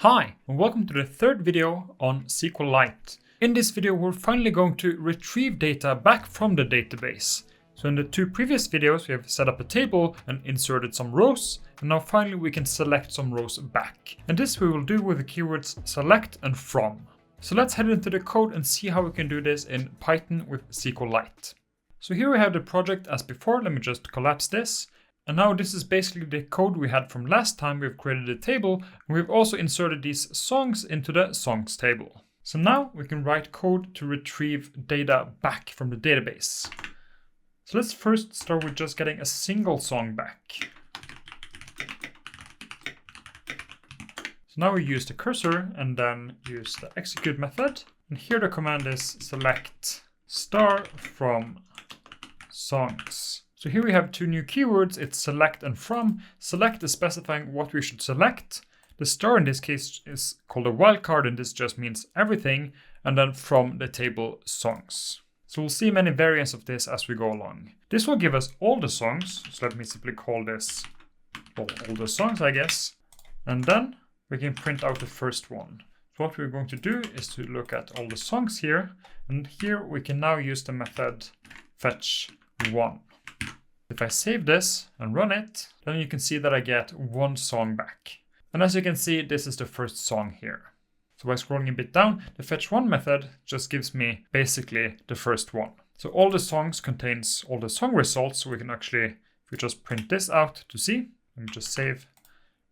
Hi, and welcome to the third video on SQLite. In this video, we're finally going to retrieve data back from the database. So in the two previous videos, we have set up a table and inserted some rows, and now finally we can select some rows back. And this we will do with the keywords select and from. So let's head into the code and see how we can do this in Python with SQLite. So here we have the project as before. Let me just collapse this. And now this is basically the code we had from last time. We've created a table and we've also inserted these songs into the songs table. So now we can write code to retrieve data back from the database. So let's first start with just getting a single song back. So now we use the cursor and then use the execute method. And here the command is select star from songs. So here we have two new keywords, it's select and from. Select is specifying what we should select. The star in this case is called a wildcard, and this just means everything. And then from the table songs. So we'll see many variants of this as we go along. This will give us all the songs. So let me simply call this all the songs, I guess. And then we can print out the first one. So what we're going to do is to look at all the songs here. And here we can now use the method fetch one. If I save this and run it, then you can see that I get one song back. And as you can see, this is the first song here. So by scrolling a bit down, the fetch one method just gives me basically the first one. So all the songs contains all the song results. So we can actually, if we just print this out to see, let me just save,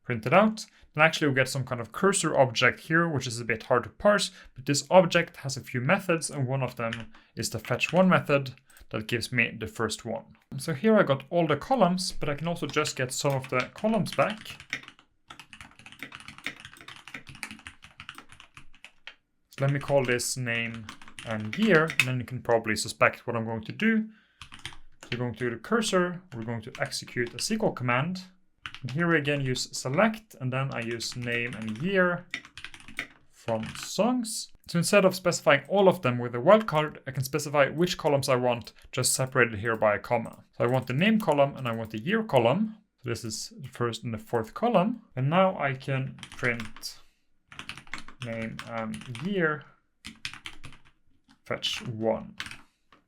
print it out. Then actually we get some kind of cursor object here, which is a bit hard to parse, but this object has a few methods and one of them is the fetch one method that gives me the first one. So here I got all the columns, but I can also just get some of the columns back. So let me call this name and year, and then you can probably suspect what I'm going to do. So we're going to do the cursor, we're going to execute a SQL command. And here we again use select, and then I use name and year from songs. So instead of specifying all of them with a wildcard, I can specify which columns I want, just separated here by a comma. So I want the name column and I want the year column. So this is the first and the fourth column. And now I can print name and year fetch one,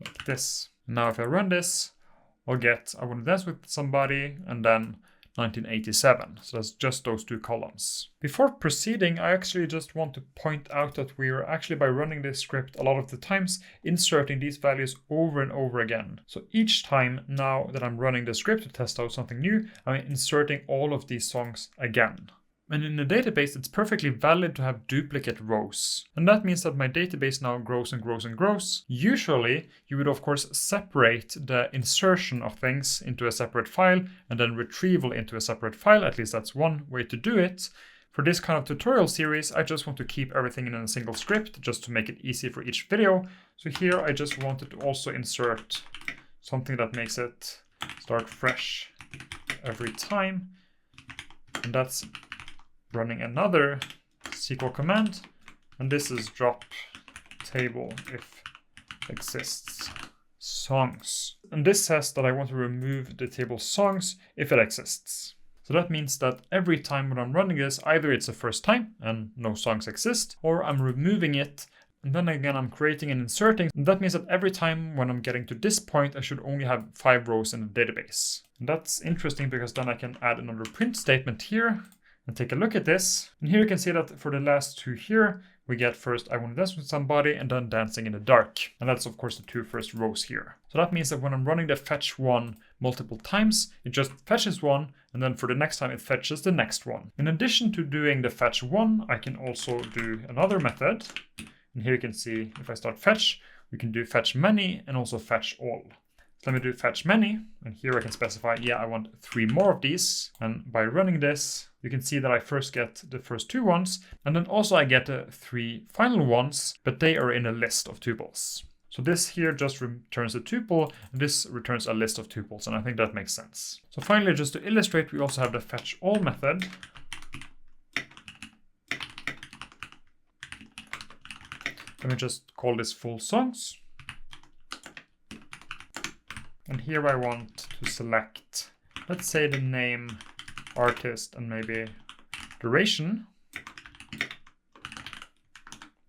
like this. Now if I run this, I'll get I want to dance with somebody and then 1987. So that's just those two columns. Before proceeding, I actually just want to point out that we are actually, by running this script a lot of the times, inserting these values over and over again. So each time now that I'm running the script to test out something new, I'm inserting all of these songs again. And in a database, it's perfectly valid to have duplicate rows. And that means that my database now grows and grows and grows. Usually, you would of course separate the insertion of things into a separate file and then retrieval into a separate file. At least that's one way to do it. For this kind of tutorial series, I just want to keep everything in a single script just to make it easy for each video. So here I just wanted to also insert something that makes it start fresh every time. And that's running another SQL command, and this is drop table if exists songs. And this says that I want to remove the table songs if it exists. So that means that every time when I'm running this, either it's the first time and no songs exist, or I'm removing it and then again I'm creating and inserting. And that means that every time when I'm getting to this point, I should only have 5 rows in the database. And that's interesting because then I can add another print statement here and take a look at this. And here you can see that for the last two here, we get first I want to dance with somebody and then dancing in the dark. And that's of course the two first rows here. So that means that when I'm running the fetch one multiple times, it just fetches one, and then for the next time it fetches the next one. In addition to doing the fetch one, I can also do another method. And here you can see if I start fetch, we can do fetch many and also fetch all. So let me do fetch many, and here I can specify, yeah, I want 3 more of these. And by running this, you can see that I first get the first 2 ones, and then also I get the 3 final ones, but they are in a list of tuples. So this here just returns a tuple, and this returns a list of tuples, and I think that makes sense. So finally, just to illustrate, we also have the fetch all method. Let me just call this full songs. And here I want to select, let's say the name, artist, and maybe duration.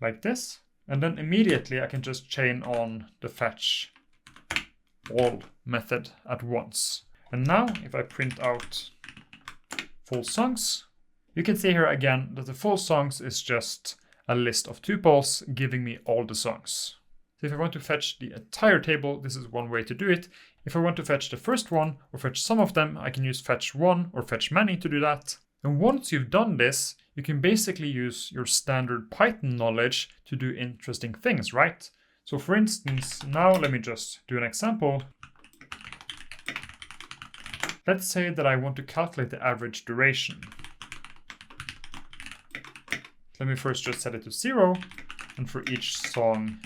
like this. And then immediately I can just chain on the fetch all method at once. And now if I print out full songs, you can see here again that the full songs is just a list of tuples giving me all the songs. So if I want to fetch the entire table, this is one way to do it. If I want to fetch the first one or fetch some of them, I can use fetch one or fetch many to do that. And once you've done this, you can basically use your standard Python knowledge to do interesting things, right? So for instance, now let me just do an example. Let's say that I want to calculate the average duration. Let me first just set it to 0, and for each song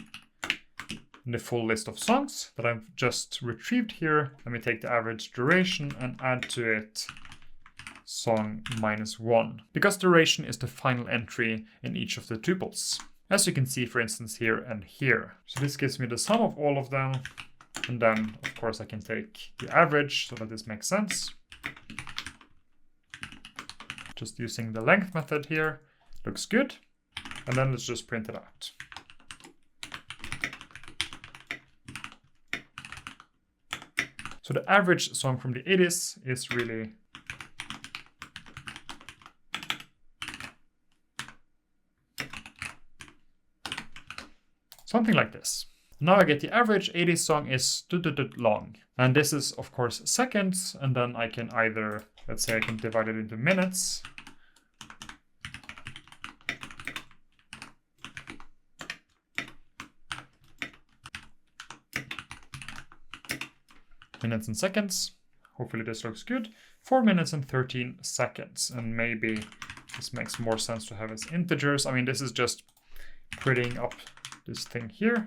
in the full list of songs that I've just retrieved here, let me take the average duration and add to it song -1, because duration is the final entry in each of the tuples, as you can see, for instance, here and here. So this gives me the sum of all of them, and then of course I can take the average so that this makes sense. Just using the length method here, looks good. And then let's just print it out. So the average song from the 80s is really something like this. Now I get the average 80s song is long. And this is of course seconds, and then I can either, let's say I can divide it into minutes. Minutes and seconds. Hopefully this looks good. 4 minutes and 13 seconds. And maybe this makes more sense to have as integers. I mean, this is just prettying up this thing here.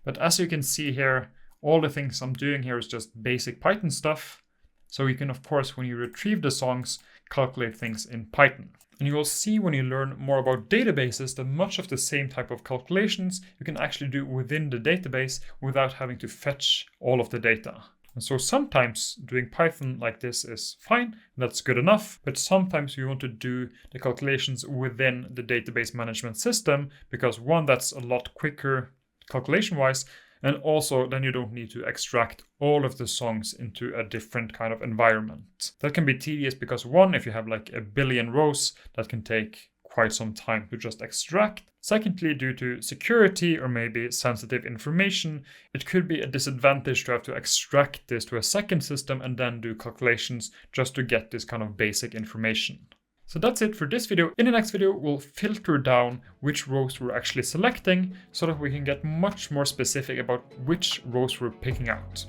But as you can see here, all the things I'm doing here is just basic Python stuff. So you can, of course, when you retrieve the songs, calculate things in Python. And you will see when you learn more about databases that much of the same type of calculations you can actually do within the database without having to fetch all of the data. And so sometimes doing Python like this is fine, that's good enough, but sometimes you want to do the calculations within the database management system because one, that's a lot quicker calculation-wise, and also then you don't need to extract all of the songs into a different kind of environment. That can be tedious because one, if you have like a billion rows, that can take quite some time to just extract. Secondly, due to security or maybe sensitive information, it could be a disadvantage to have to extract this to a second system and then do calculations just to get this kind of basic information. So that's it for this video. In the next video, we'll filter down which rows we're actually selecting so that we can get much more specific about which rows we're picking out.